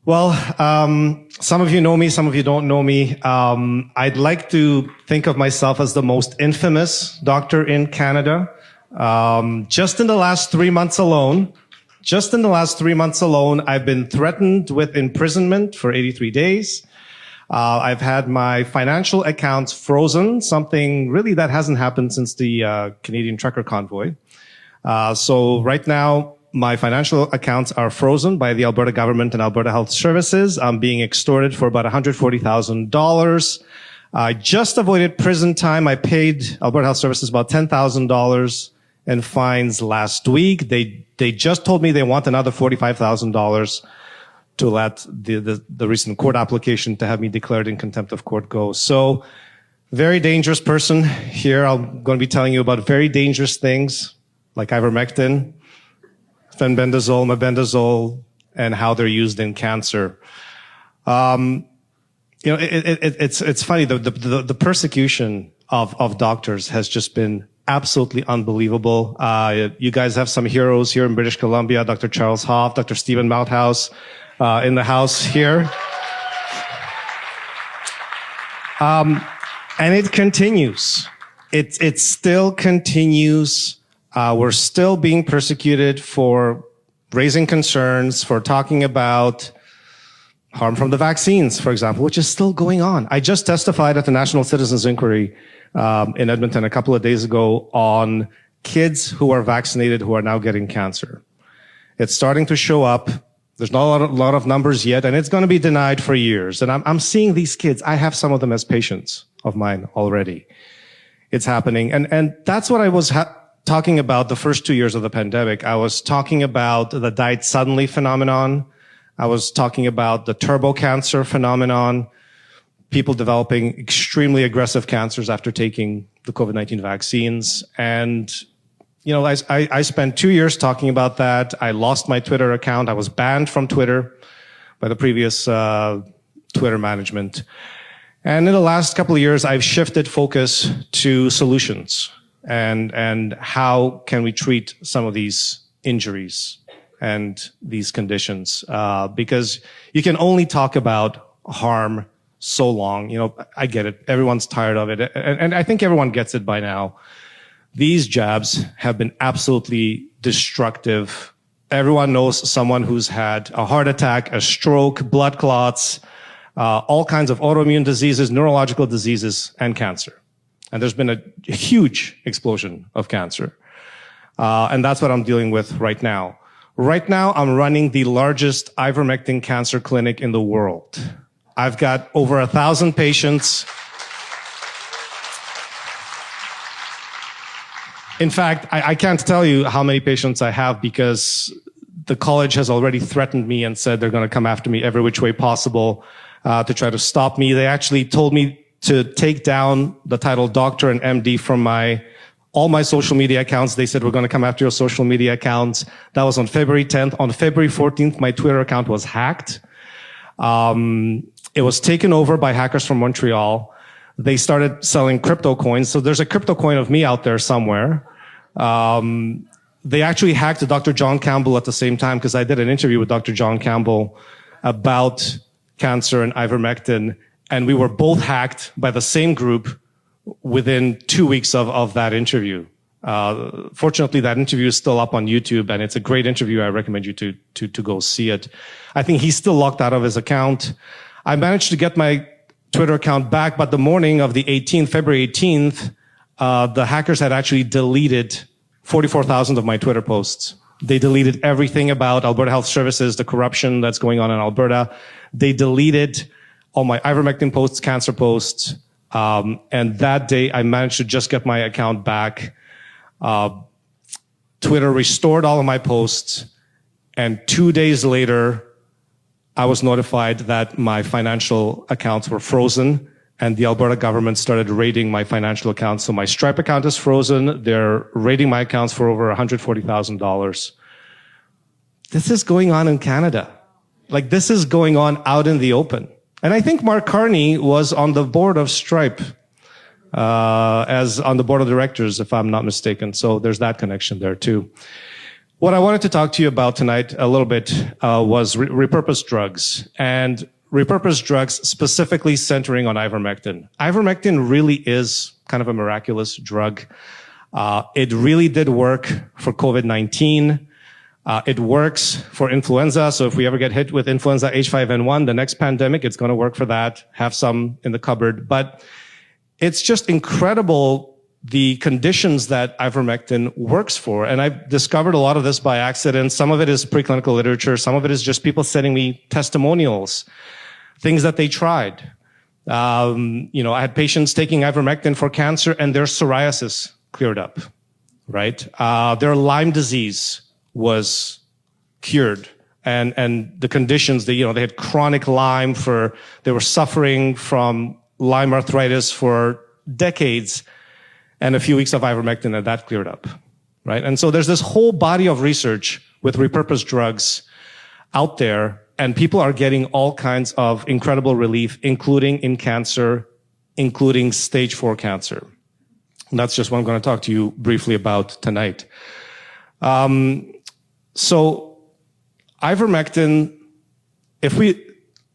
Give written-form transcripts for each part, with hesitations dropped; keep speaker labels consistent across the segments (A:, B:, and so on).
A: Well, some of you know me, some of you don't know me. I'd like to think of myself as the most infamous doctor in Canada. Just in the last 3 months alone, I've been threatened with imprisonment for 83 days. I've had my financial accounts frozen, something really that hasn't happened since the Canadian trucker convoy. So right now, my financial accounts are frozen by the Alberta government and Alberta Health Services. I'm being extorted for about $140,000. I just avoided prison time. I paid Alberta Health Services about $10,000 in fines last week. They just told me they want another $45,000 to let the recent court application to have me declared in contempt of court go. So, very dangerous person here. I'm going to be telling you about very dangerous things like ivermectin, fenbendazole, mebendazole, and how they're used in cancer. It's funny. The persecution of doctors has just been absolutely unbelievable. You guys have some heroes here in British Columbia, Dr. Charles Hoff, Dr. Stephen Malthouse, in the house here. And it continues. It still continues. We're still being persecuted for raising concerns, for talking about harm from the vaccines, for example, which is still going on. I just testified at the National Citizens Inquiry in Edmonton a couple of days ago on kids who are vaccinated who are now getting cancer. It's starting to show up. There's not a lot of numbers yet, and it's going to be denied for years. And I'm seeing these kids. I have some of them as patients of mine already. It's happening. And that's what I was talking about the first 2 years of the pandemic. I was talking about the died suddenly phenomenon. I was talking about the turbo cancer phenomenon, people developing extremely aggressive cancers after taking the COVID-19 vaccines. And I spent 2 years talking about that. I lost my Twitter account. I was banned from Twitter by the previous Twitter management. And in the last couple of years, I've shifted focus to solutions and how can we treat some of these injuries and these conditions. Because you can only talk about harm so long. I get it. Everyone's tired of it. And I think everyone gets it by now. These jabs have been absolutely destructive. Everyone knows someone who's had a heart attack, a stroke, blood clots, all kinds of autoimmune diseases, neurological diseases, and cancer. And there's been a huge explosion of cancer. And that's what I'm dealing with right now. Right now, I'm running the largest ivermectin cancer clinic in the world. I've got over 1,000 patients. In fact, I can't tell you how many patients I have because the college has already threatened me and said they're going to come after me every which way possible to try to stop me. They actually told me to take down the title doctor and MD from all my social media accounts. They said, we're going to come after your social media accounts. That was on February 10th. On February 14th, my Twitter account was hacked. It was taken over by hackers from Montreal. They started selling crypto coins. So there's a crypto coin of me out there somewhere. They actually hacked Dr. John Campbell at the same time because I did an interview with Dr. John Campbell about cancer and ivermectin. And we were both hacked by the same group within 2 weeks of that interview. Fortunately, that interview is still up on YouTube, and it's a great interview. I recommend you to go see it. I think he's still locked out of his account. I managed to get my Twitter account back, but the morning of the 18th, February 18th, the hackers had actually deleted 44,000 of my Twitter posts. They deleted everything about Alberta Health Services, the corruption that's going on in Alberta. They deleted all my ivermectin posts, cancer posts. And that day, I managed to just get my account back. Twitter restored all of my posts. And 2 days later, I was notified that my financial accounts were frozen and the Alberta government started raiding my financial accounts. So my Stripe account is frozen. They're raiding my accounts for over $140,000. This is going on in Canada. Like, this is going on out in the open. And I think Mark Carney was on the board of Stripe, as on the board of directors, if I'm not mistaken. So there's that connection there too. What I wanted to talk to you about tonight a little bit was repurposed drugs, and repurposed drugs specifically centering on ivermectin. Ivermectin really is kind of a miraculous drug. It really did work for COVID-19. It works for influenza. So if we ever get hit with influenza H5N1, the next pandemic, it's going to work for that. Have some in the cupboard. But it's just incredible the conditions that ivermectin works for. And I've discovered a lot of this by accident. Some of it is preclinical literature. Some of it is just people sending me testimonials, things that they tried. I had patients taking ivermectin for cancer and their psoriasis cleared up, right? Their Lyme disease was cured. And the conditions, they had chronic Lyme they were suffering from Lyme arthritis for decades, and a few weeks of ivermectin and that cleared up, right? And so there's this whole body of research with repurposed drugs out there, and people are getting all kinds of incredible relief, including in cancer, including stage 4 cancer. And that's just what I'm going to talk to you briefly about tonight. So ivermectin, if we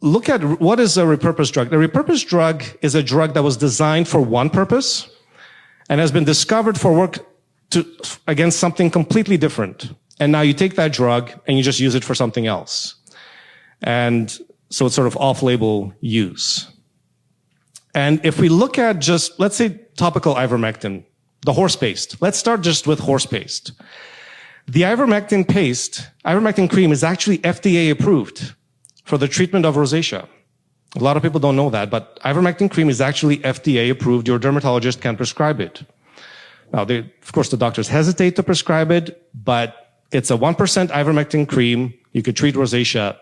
A: look at what is a repurposed drug, the repurposed drug is a drug that was designed for one purpose and has been discovered for work against something completely different. And now you take that drug and you just use it for something else. And so it's sort of off-label use. And if we look at just, let's say, topical ivermectin, the horse paste. Let's start just with horse paste. The ivermectin paste, ivermectin cream, is actually FDA approved for the treatment of rosacea. A lot of people don't know that, but ivermectin cream is actually FDA approved. Your dermatologist can prescribe it. Now, of course, the doctors hesitate to prescribe it, but it's a 1% ivermectin cream. You could treat rosacea.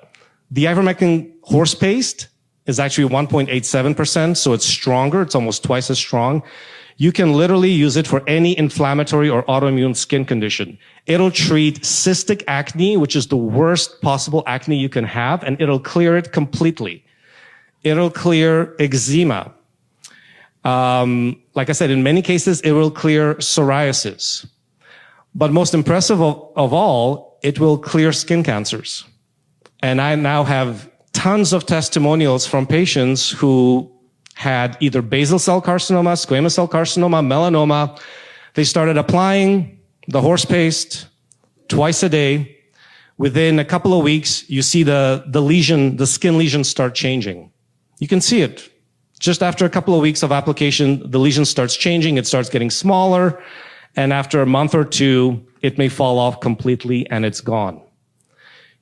A: The ivermectin horse paste is actually 1.87%, so it's stronger. It's almost twice as strong. You can literally use it for any inflammatory or autoimmune skin condition. It'll treat cystic acne, which is the worst possible acne you can have, and it'll clear it completely. It'll clear eczema. Like I said, in many cases, it will clear psoriasis. But most impressive of all, it will clear skin cancers. And I now have tons of testimonials from patients who had either basal cell carcinoma, squamous cell carcinoma, melanoma. They started applying the horse paste twice a day. Within a couple of weeks, you see the skin lesions start changing. You can see it. Just after a couple of weeks of application, the lesion starts changing. It starts getting smaller. And after a month or two, it may fall off completely and it's gone.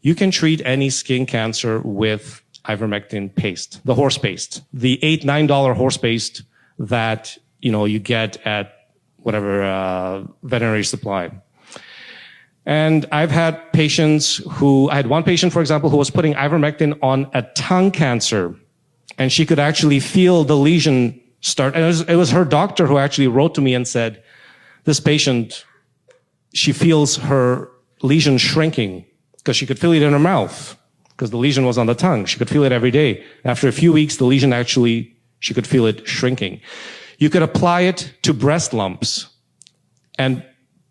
A: You can treat any skin cancer with ivermectin paste, the horse paste, the $8-9 horse paste that, you get at whatever, veterinary supply. And I've had I had one patient, for example, who was putting ivermectin on a tongue cancer, and she could actually feel the lesion start. And it was her doctor who actually wrote to me and said, this patient, she feels her lesion shrinking because she could feel it in her mouth because the lesion was on the tongue. She could feel it every day. After a few weeks, the lesion she could feel it shrinking. You could apply it to breast lumps. And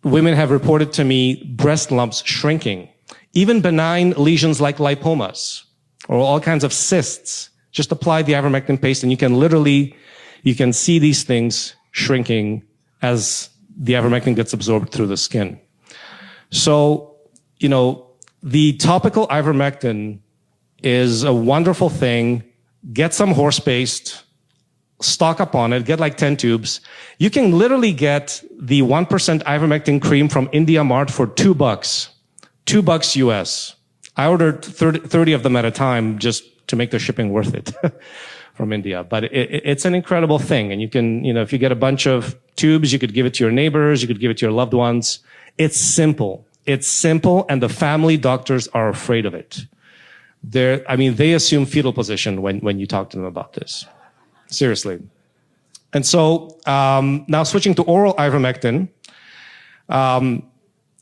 A: women have reported to me breast lumps shrinking. Even benign lesions like lipomas or all kinds of cysts. Just apply the ivermectin paste and you can see these things shrinking as the ivermectin gets absorbed through the skin. So, the topical ivermectin is a wonderful thing. Get some horse paste, stock up on it, get like 10 tubes. You can literally get the 1% ivermectin cream from India Mart for $2. $2 US. I ordered 30 of them at a time just to make the shipping worth it from India. But it's an incredible thing. And you can, if you get a bunch of tubes, you could give it to your neighbors, you could give it to your loved ones. It's simple. It's simple, and the family doctors are afraid of it. They assume fetal position when you talk to them about this. Seriously. And so, now switching to oral ivermectin,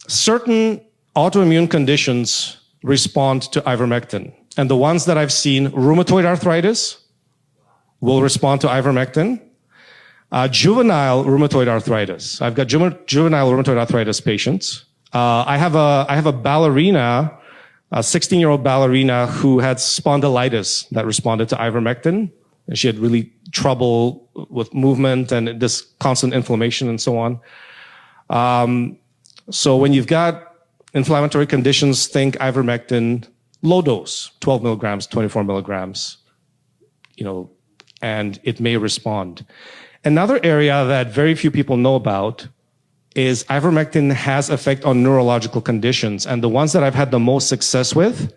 A: certain autoimmune conditions respond to ivermectin. And the ones that I've seen, rheumatoid arthritis will respond to ivermectin. Juvenile rheumatoid arthritis. I've got juvenile rheumatoid arthritis patients. I have a ballerina, a 16-year-old ballerina who had spondylitis that responded to ivermectin. And she had really trouble with movement and this constant inflammation and so on. So when you've got inflammatory conditions, think ivermectin, low dose, 12 milligrams, 24 milligrams, and it may respond. Another area that very few people know about is ivermectin has effect on neurological conditions. And the ones that I've had the most success with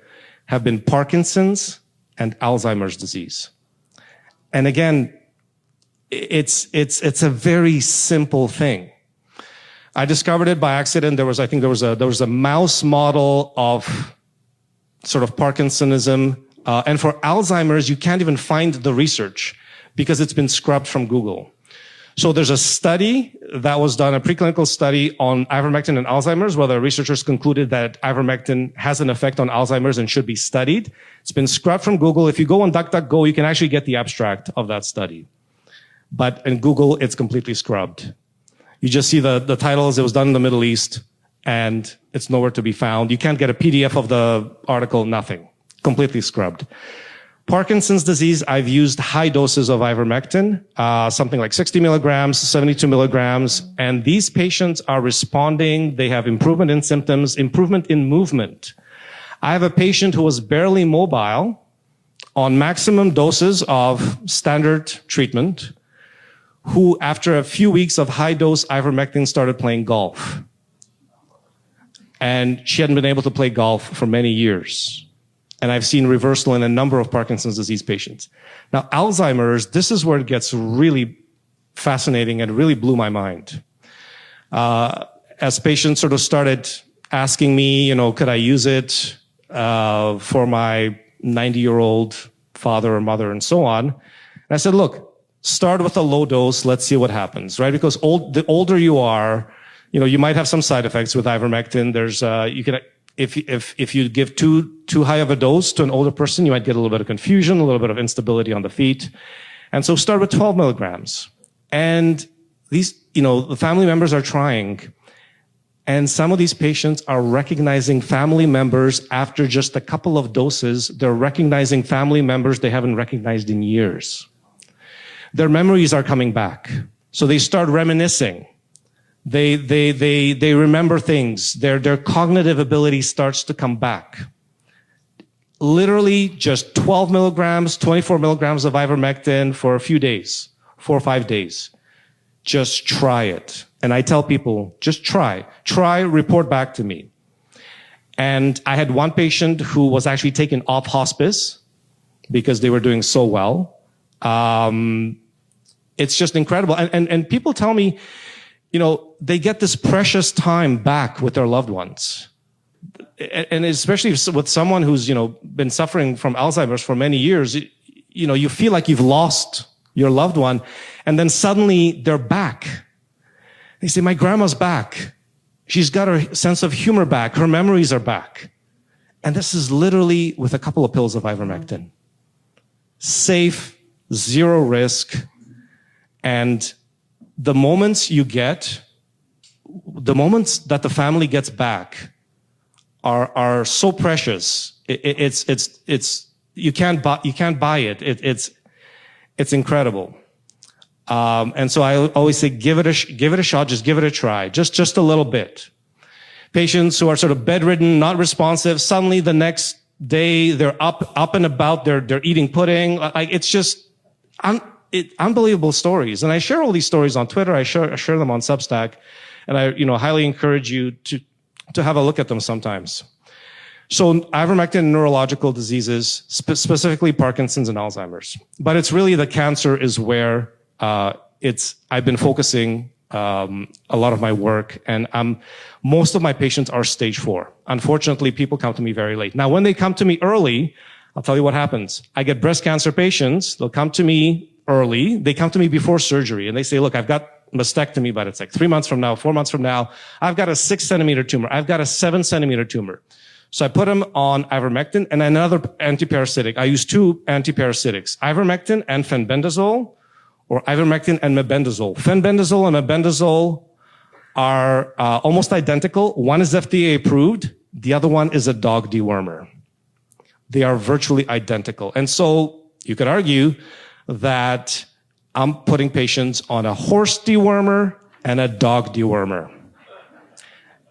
A: have been Parkinson's and Alzheimer's disease. And again, it's a very simple thing. I discovered it by accident. There was a mouse model of sort of Parkinsonism. And for Alzheimer's, you can't even find the research because it's been scrubbed from Google. So there's a study that was done, a preclinical study on ivermectin and Alzheimer's, where the researchers concluded that ivermectin has an effect on Alzheimer's and should be studied. It's been scrubbed from Google. If you go on DuckDuckGo, you can actually get the abstract of that study. But in Google, it's completely scrubbed. You just see the titles. It was done in the Middle East, and it's nowhere to be found. You can't get a PDF of the article, nothing. Completely scrubbed. Parkinson's disease, I've used high doses of ivermectin, something like 60 milligrams, 72 milligrams, and these patients are responding. They have improvement in symptoms, improvement in movement. I have a patient who was barely mobile on maximum doses of standard treatment, who after a few weeks of high dose ivermectin started playing golf. And she hadn't been able to play golf for many years. And I've seen reversal in a number of Parkinson's disease patients. Now, Alzheimer's, this is where it gets really fascinating and really blew my mind. As patients sort of started asking me, could I use it for my 90-year-old father or mother and so on. And I said, look, start with a low dose. Let's see what happens, right? Because the older you are, you might have some side effects with ivermectin. There's, if you give too high of a dose to an older person, you might get a little bit of confusion, a little bit of instability on the feet. And so start with 12 milligrams. And these, the family members are trying. And some of these patients are recognizing family members after just a couple of doses. They're recognizing family members they haven't recognized in years. Their memories are coming back. So they start reminiscing. They remember things. Their cognitive ability starts to come back. Literally just 12 milligrams, 24 milligrams of ivermectin for a few days, 4 or 5 days. Just try it. And I tell people, just try, report back to me. And I had one patient who was actually taken off hospice because they were doing so well. It's just incredible. And people tell me, they get this precious time back with their loved ones. And especially with someone who's, been suffering from Alzheimer's for many years, you feel like you've lost your loved one. And then suddenly they're back. They say, my grandma's back. She's got her sense of humor back. Her memories are back. And this is literally with a couple of pills of ivermectin. Safe, zero risk. And the moments that the family gets back are so precious. You can't buy it. It's incredible. And so I always say, give it a shot, just give it a try, just a little bit. Patients who are sort of bedridden, not responsive, suddenly the next day they're up and about, they're eating pudding. It's just unbelievable stories. And I share all these stories on Twitter. I share them on Substack, and I highly encourage you to have a look at them sometimes. So ivermectin in neurological diseases, specifically Parkinson's and Alzheimer's. But it's really the cancer is where I've been focusing a lot of my work, and most of my patients are stage 4. Unfortunately, people come to me very late. Now, when they come to me early, I'll tell you what happens. I get breast cancer patients. They'll come to me early. They come to me before surgery, and they say, look, I've got mastectomy, but it's like 3 months from now, 4 months from now. I've got a 6-centimeter tumor. I've got a 7-centimeter tumor. So I put them on ivermectin and another antiparasitic. I use 2 antiparasitics, ivermectin and fenbendazole, or ivermectin and mebendazole. Fenbendazole and mebendazole are almost identical. One is FDA approved. The other one is a dog dewormer. They are virtually identical. And so you could argue that I'm putting patients on a horse dewormer and a dog dewormer.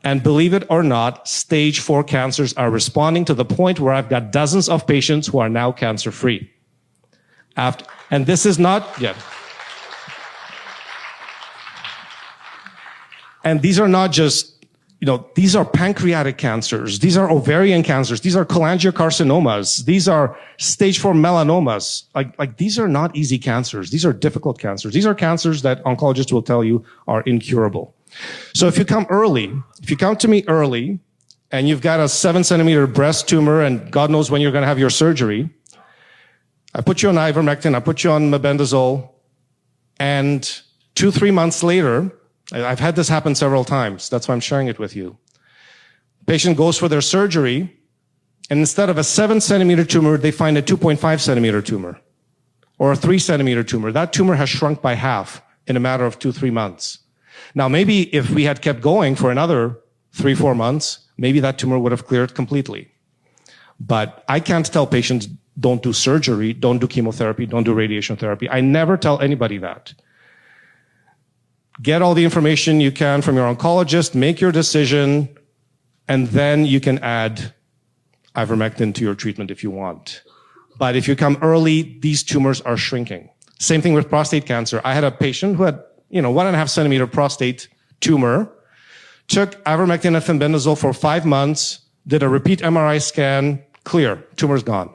A: And believe it or not, stage 4 cancers are responding to the point where I've got dozens of patients who are now cancer-free. And this is not yet. And these are not just, these are pancreatic cancers. These are ovarian cancers. These are cholangiocarcinomas. These are stage 4 melanomas. Like these are not easy cancers. These are difficult cancers. These are cancers that oncologists will tell you are incurable. So if you come to me early, and you've got a 7-centimeter breast tumor, and God knows when you're going to have your surgery, I put you on ivermectin, I put you on mebendazole, and 2-3 months later, I've had this happen several times. That's why I'm sharing it with you. Patient goes for their surgery, and instead of a 7-centimeter tumor, they find a 2.5-centimeter tumor or a 3-centimeter tumor. That tumor has shrunk by half in a matter of 2-3 months. Now, maybe if we had kept going for another 3-4 months, maybe that tumor would have cleared completely. But I can't tell patients, don't do surgery, don't do chemotherapy, don't do radiation therapy. I never tell anybody that. Get all the information you can from your oncologist, make your decision, and then you can add ivermectin to your treatment if you want. But if you come early, these tumors are shrinking. Same thing with prostate cancer. I had a patient who had 1.5 centimeter prostate tumor, took ivermectin and fenbendazole for 5 months, did a repeat MRI scan, clear, tumor's gone.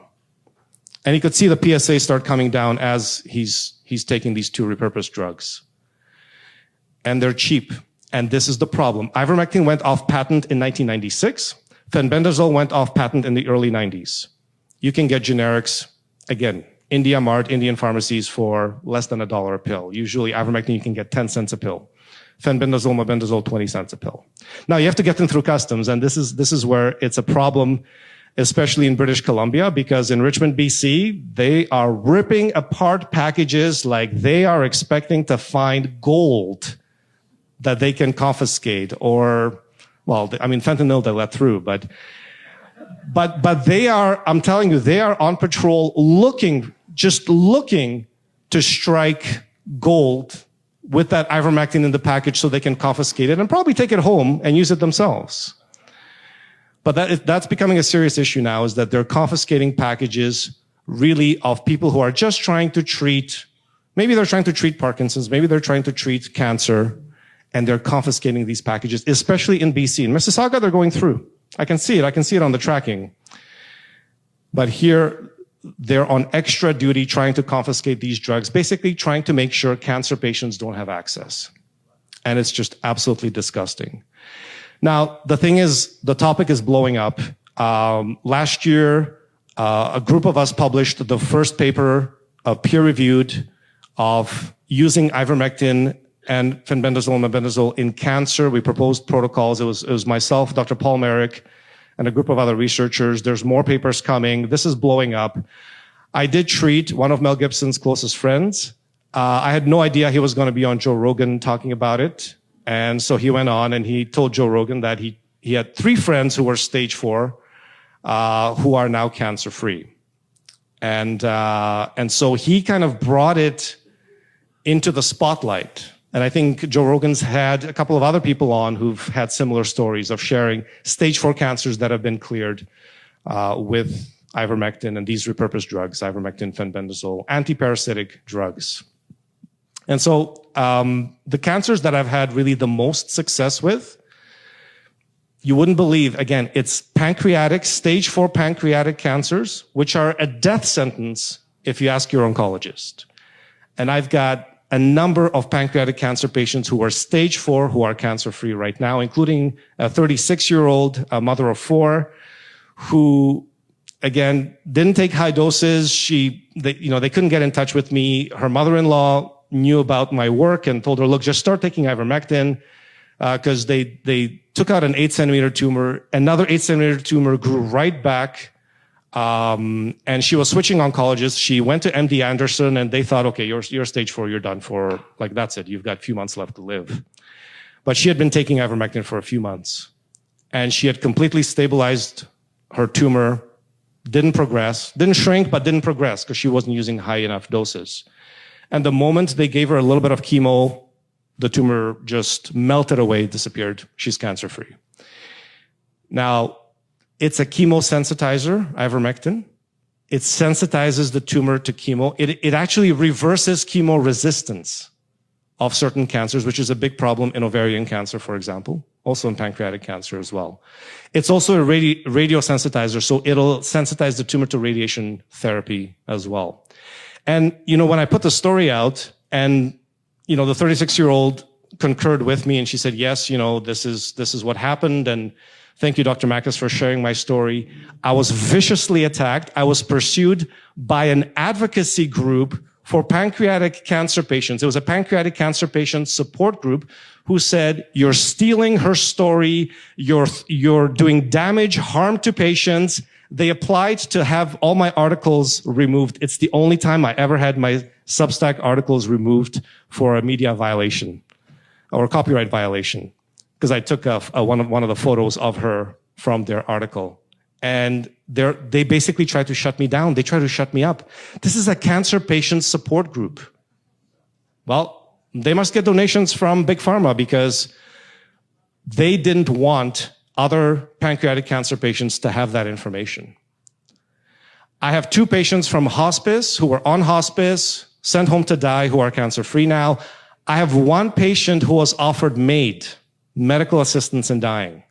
A: And he could see the PSA start coming down as he's taking these 2 repurposed drugs. And they're cheap. And this is the problem. Ivermectin went off patent in 1996. Fenbendazole went off patent in the early 90s. You can get generics, again, India Mart, Indian pharmacies for less than $1 a pill. Usually ivermectin you can get 10 cents a pill. Fenbendazole, mebendazole, 20 cents a pill. Now you have to get them through customs, and this is where it's a problem, especially in British Columbia, because in Richmond, BC, they are ripping apart packages like they are expecting to find gold that they can confiscate, or, fentanyl they let through, but they are, I'm telling you, they are on patrol just looking to strike gold with that ivermectin in the package so they can confiscate it and probably take it home and use it themselves. But that's becoming a serious issue now, is that they're confiscating packages really of people who are just trying to treat, maybe they're trying to treat Parkinson's, maybe they're trying to treat cancer, and they're confiscating these packages, especially in BC. In Mississauga, they're going through. I can see it on the tracking. But here, they're on extra duty trying to confiscate these drugs, basically trying to make sure cancer patients don't have access. And it's just absolutely disgusting. Now, the thing is, the topic is blowing up. Last year, a group of us published the first paper, peer-reviewed, of using ivermectin and fenbendazole and mebendazole in cancer. We proposed protocols. It was myself, Dr. Paul Merrick, and a group of other researchers. There's more papers coming. This is blowing up. I did treat one of Mel Gibson's closest friends. I had no idea he was going to be on Joe Rogan talking about it. And so he went on and he told Joe Rogan that he had 3 friends who were stage 4, who are now cancer-free. And so he kind of brought it into the spotlight. And I think Joe Rogan's had a couple of other people on who've had similar stories of sharing stage 4 cancers that have been cleared with ivermectin and these repurposed drugs, ivermectin, fenbendazole, antiparasitic drugs. And so the cancers that I've had really the most success with, you wouldn't believe, again, it's pancreatic, stage 4 pancreatic cancers, which are a death sentence if you ask your oncologist. And I've got a number of pancreatic cancer patients who are stage 4 who are cancer-free right now, including a 36-year-old mother of 4 who, again, didn't take high doses. They couldn't get in touch with me. Her mother-in-law knew about my work and told her, look, just start taking ivermectin, because they took out an 8-centimeter tumor. Another 8-centimeter tumor grew right back. And she was switching oncologists. She went to MD Anderson and they thought, okay, you're stage 4, you're done for, that's it. You've got a few months left to live. But she had been taking ivermectin for a few months, and she had completely stabilized her tumor, didn't progress, didn't shrink, but didn't progress because she wasn't using high enough doses. And the moment they gave her a little bit of chemo, the tumor just melted away, disappeared. She's cancer-free. Now, it's a chemosensitizer, ivermectin. It sensitizes the tumor to chemo. It actually reverses chemo resistance of certain cancers, which is a big problem in ovarian cancer, for example, also in pancreatic cancer as well. It's also a radiosensitizer, so it'll sensitize the tumor to radiation therapy as well. And, when I put the story out and, the 36-year-old concurred with me and she said, yes, this is what happened. And thank you, Dr. Makis, for sharing my story. I was viciously attacked. I was pursued by an advocacy group for pancreatic cancer patients. It was a pancreatic cancer patient support group who said, you're stealing her story. You're doing damage, harm to patients. They applied to have all my articles removed. It's the only time I ever had my Substack articles removed for a media violation or a copyright violation, because I took one of the photos of her from their article. And they basically tried to shut me down. They tried to shut me up. This is a cancer patient support group. Well, they must get donations from Big Pharma because they didn't want other pancreatic cancer patients to have that information. I have 2 patients from hospice who were on hospice, sent home to die, who are cancer-free now. I have 1 patient who was offered MAID, medical assistance in dying.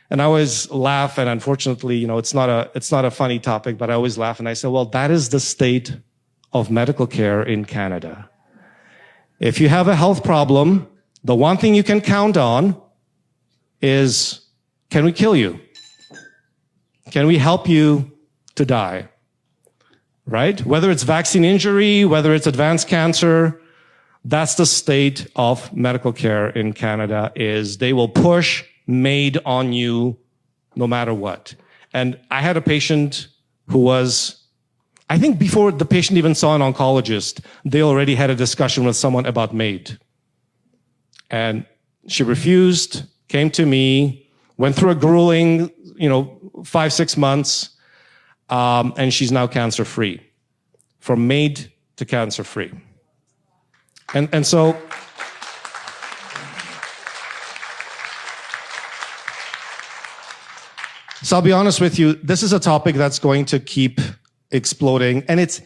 A: And I always laugh, and unfortunately, it's not a funny topic, but I always laugh and I say, well, that is the state of medical care in Canada. If you have a health problem, the one thing you can count on is, can we kill you? Can we help you to die? Right? Whether it's vaccine injury, whether it's advanced cancer, that's the state of medical care in Canada, is they will push MAID on you no matter what. And I had a patient who was, I think before the patient even saw an oncologist, they already had a discussion with someone about MAID. And she refused, came to me, went through a grueling, 5-6 months, and she's now cancer-free. From MAID to cancer-free. And so, I'll be honest with you, this is a topic that's going to keep exploding. And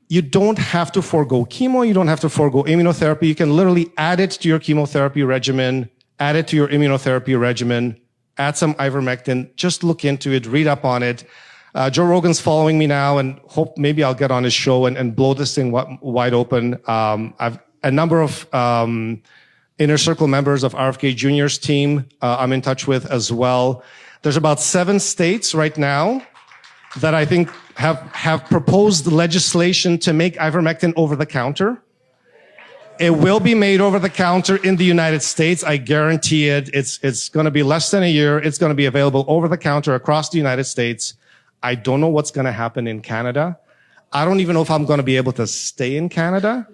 A: you don't have to forego chemo, you don't have to forego immunotherapy. You can literally add it to your chemotherapy regimen, add it to your immunotherapy regimen, add some ivermectin, just look into it, read up on it. Joe Rogan's following me now, and hope maybe I'll get on his show and blow this thing wide open. I've a number of inner circle members of RFK Jr.'s team I'm in touch with as well. There's about 7 states right now that I think have proposed legislation to make ivermectin over the counter. It will be made over the counter in the United States. I guarantee it. It's going to be less than a year. It's going to be available over the counter across the United States. I don't know what's going to happen in Canada. I don't even know if I'm going to be able to stay in Canada.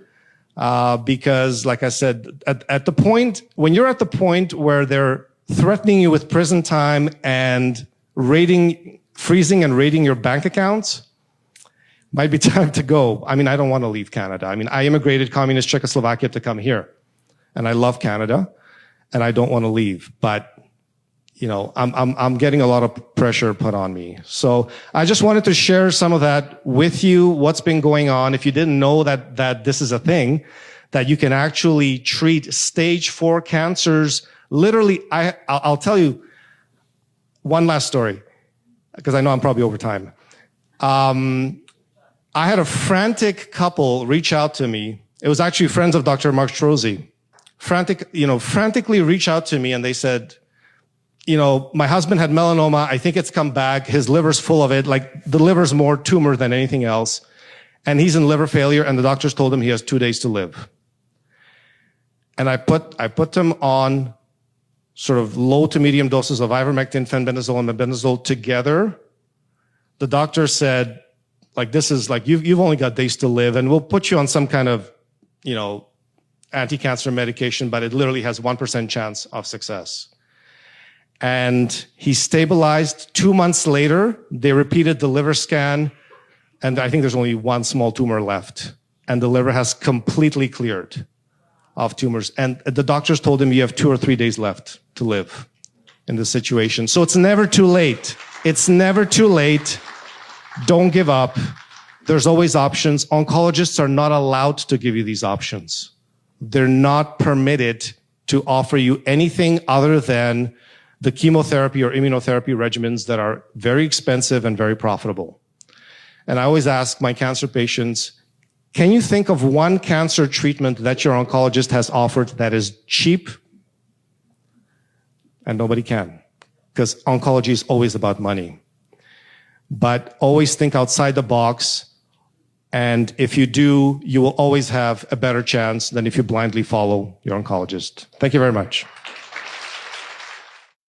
A: Because like I said, at the point, when you're at the point where they're threatening you with prison time and freezing and raiding your bank accounts, might be time to go. I mean, I don't want to leave Canada. I mean, I immigrated communist Czechoslovakia to come here, and I love Canada, and I don't want to leave. But I'm getting a lot of pressure put on me. So I just wanted to share some of that with you, what's been going on. If you didn't know that this is a thing, that you can actually treat stage 4 cancers. Literally, I'll tell you one last story, because I know I'm probably over time. I had a frantic couple reach out to me. It was actually friends of Dr. Mark Strozzi. Frantically reach out to me, and they said, my husband had melanoma. I think it's come back. His liver's full of it. Like, the liver's more tumor than anything else. And he's in liver failure, and the doctors told him he has 2 days to live. And I put him on sort of low to medium doses of ivermectin, fenbendazole, and mebendazole together. The doctor said, like, this is like, you've only got days to live, and we'll put you on some kind of, anti-cancer medication, but it literally has 1% chance of success. And he stabilized. 2 months later, they repeated the liver scan, and I think there's only one small tumor left. And the liver has completely cleared of tumors. And the doctors told him you have 2 or 3 days left to live in this situation. So it's never too late. It's never too late. Don't give up. There's always options. Oncologists are not allowed to give you these options. They're not permitted to offer you anything other than the chemotherapy or immunotherapy regimens that are very expensive and very profitable. And I always ask my cancer patients, can you think of one cancer treatment that your oncologist has offered that is cheap? And nobody can, because oncology is always about money. But always think outside the box. And if you do, you will always have a better chance than if you blindly follow your oncologist. Thank you very much.